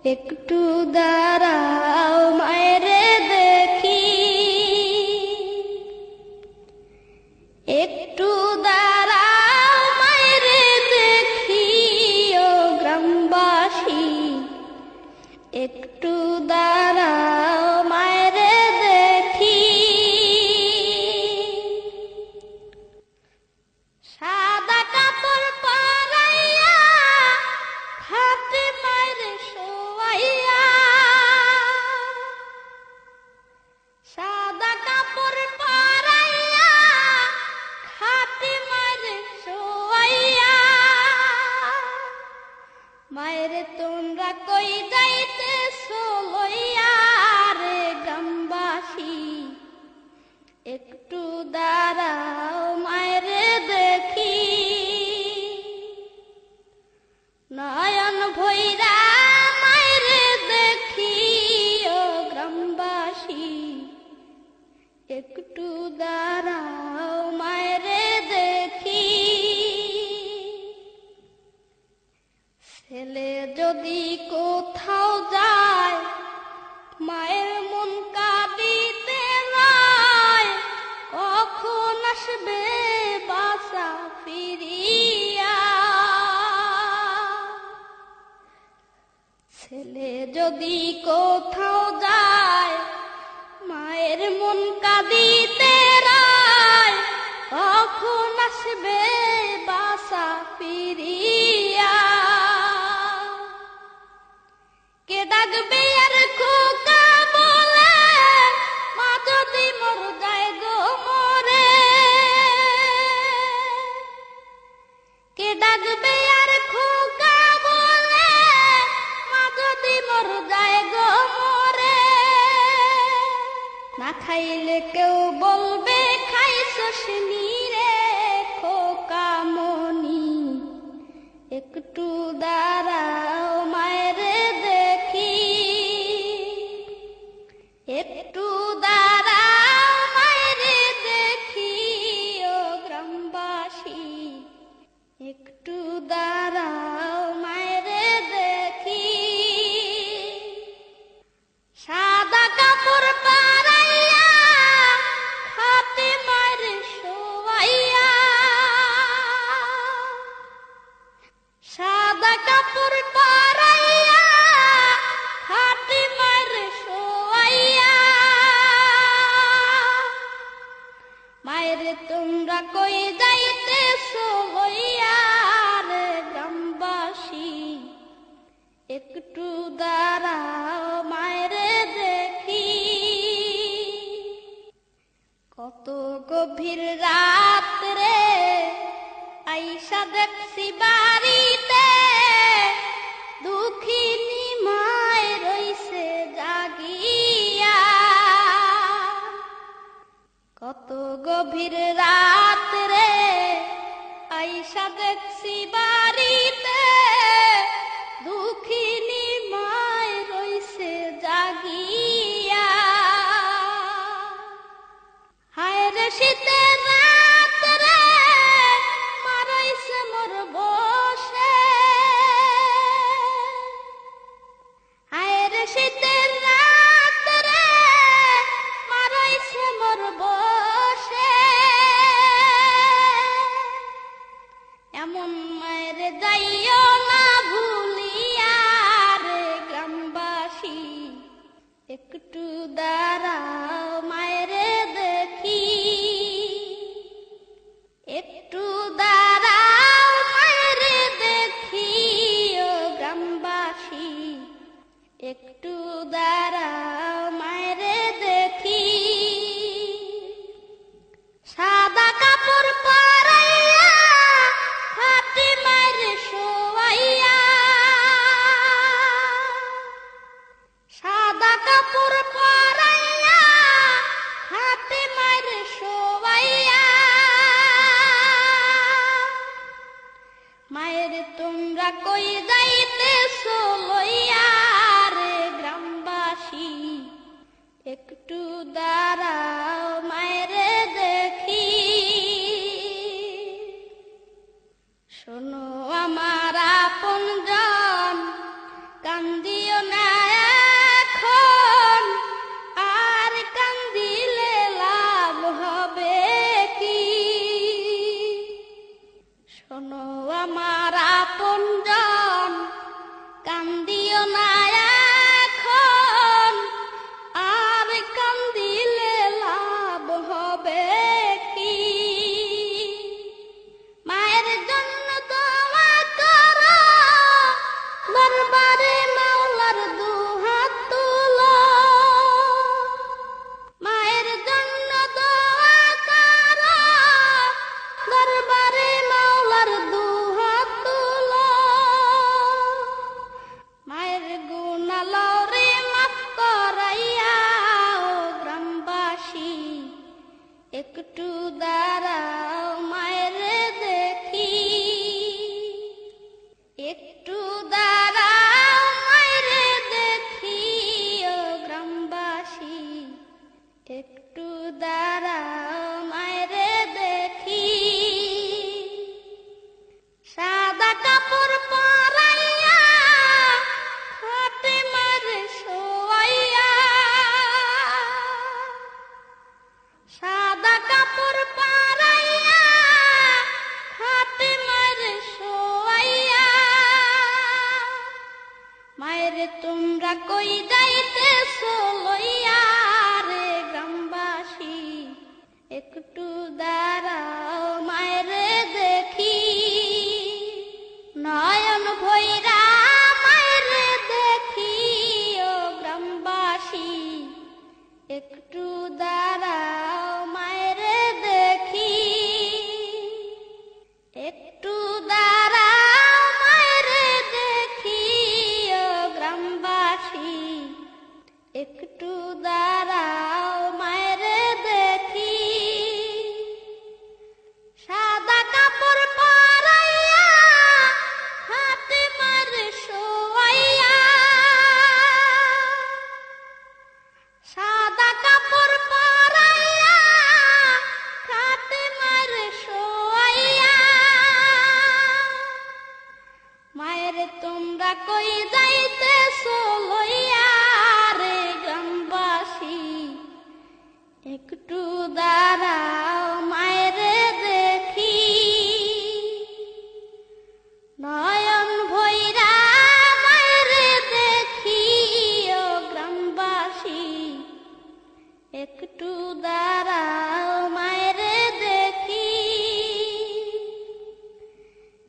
একটু দাঁড়াও মায়েরে দেখি, একটু দাঁড়াও মায়েরে দেখি ও গ্রামবাসী, একটু দাঁড়াও মায়েরে দেখি। সাদা কাপড় পরাইয়া খাটে মায়েরে শোয়াইয়া, সাদা কাপড় পরাইয়া খাটে মায়েরে শোয়াইয়া। মায়েরে তোমরা কই যাইতেছো লইয়া রে গ্রামবাসী, একটু দাঁড়াও মায়েরে দেখি। নয়ন ভৈরা মায়েরে দেখি ও গ্রামবাসী, একটু দাঁড়াও মায়েরে দেখি। ছেলে যদি কোথাও যায় মায়ের মন কাঁদিতে নয়, কখন আসবে বাসা ফিরিয়া। ছেলে যদি কোথাও যায় মায়ের মন কাঁদিতে নয়, কখন আসবে বাসা ফিরিয়া। কে ডাকবে আর খোকা বলে মা যদি মর যায় গো মরে। কে ডাকবে আর খোকা বলে মা যদি মর যায় গো মরে। না খাইলে কেউ বলবে খাইছস রে খোকা মনি, একটু দাঁড়াও মায়েরে দেখি। একটু দাঁড়াও মায়েরে দেখি ও গ্রামবাসী, একটু দাঁড়াও মায়েরে দেখি। সাদা কাপড় পরাইয়া খাটে মায়েরে শোয়াইয়া, সাদা কাপড় পরাইয়া খাটে মায়েরে শোয়াইয়া। মায়েরে তোমরা কই যাইতেছো লইয়া রে গ্রামবাসী, একটু দাঁড়াও মায়েরে দেখি। কত গভীর রাত রে আইসা দেখছি বাড়িতে, দুঃখিনী মায় রইছে জাগিয়া। কত গভীর রাত রে আইসা দেখছি বাড়িতে, দুঃখিনী মায় রইছে জাগিয়া। হায় রে শীতের রাত রে মা রইছে মোর বসে। হায় রে শীতের রাত রে মা রইছে মোর বসে। এমন মায়ের যাইও না ভুলিয়া রে গ্রামবাসী, একটু দাঁড়াও মায়েরে দেখি। একটু দাঁড়াও মায়েরে দেখি ও গ্রামবাসী, একটু দাঁড়াও মায়েরে দেখি। সাদা কাপড় পরাইয়া খাটে মায়েরে শোয়াইয়া, সাদা কাপড় পরাইয়া খাটে মায়েরে শোয়াইয়া। মায়ের তোমরা কই যাইতেছো লইয়া রে গ্রামবাসী, একটু দাঁড়াও মায়েরে দেখি। শোনো আমার আপনজন, কান্দিও না আমার আপনজন কান্দিও না এখন, আর কান্দিলে লাভ হবে কি? মায়ের জন্য দোয়া করো, দরবারে মাওলার দুহাত তুলো। মায়ের জন্য দোয়া করো, দরবারে মাওলার দুহাত তুলো। মায়ের গুনাহরে মাফ করাইয়া ও গ্রামবাসী, একটু দাঁড়াও মায়ের দেখি। একটু দাঁড়াও মায়ের দেখি ও গ্রামবাসী, একটু দাঁড়াও মায়ের দেখি। সাদা কাপড় পরাইয়া খাটে মারে শোয়াইয়া, সাদা কাপড় পরাইয়া খাটে মারে শোয়াইয়া। মায়ের তোমরা কই যাইতেছো লইয়া রে গ্রামবাসী, একটু দাঁড়াও মায়ের দেখি। নয়ন ভৈরা মায়ের দেখি ও গ্রামবাসী, একটু দাঁড়াও মায়ের দেখি। একটু দাঁড়াও মায়ের দেখি ও গ্রামবাসী, একটু দাঁড়াও মায়ের দেখি। সাদা কাপড় পরাইয়া হাতে মারে শোয়াইয়া, সাদা কাপড় পরাইয়া হাতে মারে শোয়াইয়া। মায়ের তোমরা কই যাইতেছো লইয়া রে গ্রামবাসী, একটু দাঁড়াও মায়ের দেখি। নয়ন ভৈরা মায়ের দেখি ও গ্রামবাসী, একটু দাঁড়াও মায়ের দেখি।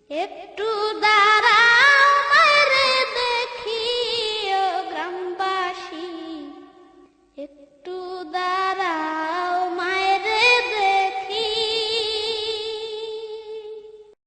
একটু দাঁড়াও মায়ের দেখি ও গ্রামবাসী, একটু দাঁড়াও।